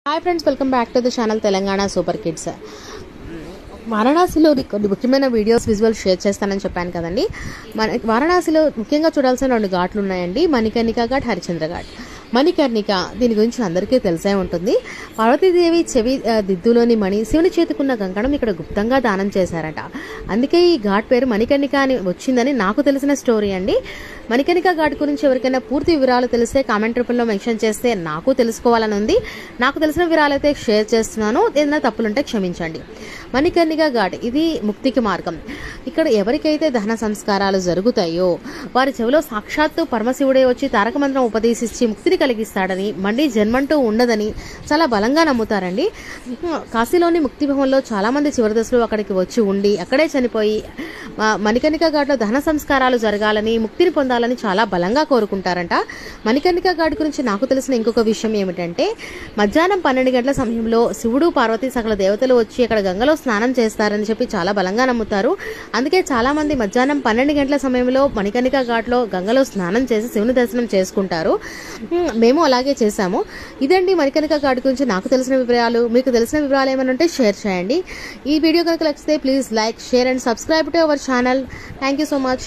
Hi friends, welcome back to the channel Telangana super kids. వారణాసిలో కొన్ని ముఖ్యమైన వీడియోస్ విజువల్ షేర్ చేస్తానని చెప్పాను కదండి. వారణాసిలో ముఖ్యంగా చూడాల్సిన 2 ఘాట్లు ఉన్నాయండి. మణికర్ణిక ఘాట్, హరిశ్చంద్ర ఘాట్. మణికర్ణిక దీని గురించి అందరికీ తెలిసే ఉంటుంది. పార్వతీదేవి చెవి దిద్దులోని మణి శివుని చేతుకున్న కంకణం ఇక్కడ గుప్తంగా దానం చేశారట. అందుకే ఈ ఘాట్ పేరు మణికర్ణిక అని వచ్చిందని నాకు తెలిసిన స్టోరీ అండి. మణికర్ణిక ఘాట్ గురించి ఎవరికైనా పూర్తి వివరాలు తెలిస్తే కామెంట్ రూపంలో మెన్షన్ చేస్తే నాకు తెలుసుకోవాలని ఉంది. నాకు తెలిసిన వివరాలు అయితే షేర్ చేస్తున్నాను. ఏదైనా తప్పులుంటే క్షమించండి. మణికర్ణిక ఘాట్ ఇది ముక్తికి మార్గం. ఇక్కడ ఎవరికైతే దహన సంస్కారాలు జరుగుతాయో వారి చెవిలో సాక్షాత్తు పరమశివుడే వచ్చి తారక మంత్రం ఉపదేశించి ముక్తిని కలిగిస్తాడని, మళ్ళీ జన్మంటూ ఉండదని చాలా బలంగా నమ్ముతారండి. కాశీలోని ముక్తి భవన్లో చాలా మంది చివరి దశలో అక్కడికి వచ్చి ఉండి అక్కడే చనిపోయి మణికర్ణిక ఘాట్లో దహన సంస్కారాలు జరగాలని, ముక్తిని పొందాలని చాలా బలంగా కోరుకుంటారంట. మణికర్ణిక ఘాట్ గురించి నాకు తెలిసిన ఇంకొక విషయం ఏమిటంటే, మధ్యాహ్నం 12 గంటల సమయంలో శివుడు, పార్వతి సకల దేవతలు వచ్చి అక్కడ గంగలో స్నానం చేస్తారని చెప్పి చాలా బలంగా నమ్ముతారు. అందుకే చాలా మంది మధ్యాహ్నం 12 గంటల సమయంలో మణికర్ణిక ఘాట్లో గంగలో స్నానం చేసి శివుని దర్శనం చేసుకుంటారు. మేము అలాగే చేశాము. ఇదండి మణికర్ణిక ఘాట్ గురించి నాకు తెలిసిన వివరాలు. మీకు తెలిసిన వివరాలు ఏమైనా ఉంటే షేర్ చేయండి. ఈ వీడియో కనుక నచ్చితే please like, share and subscribe to our channel. Thank you so much.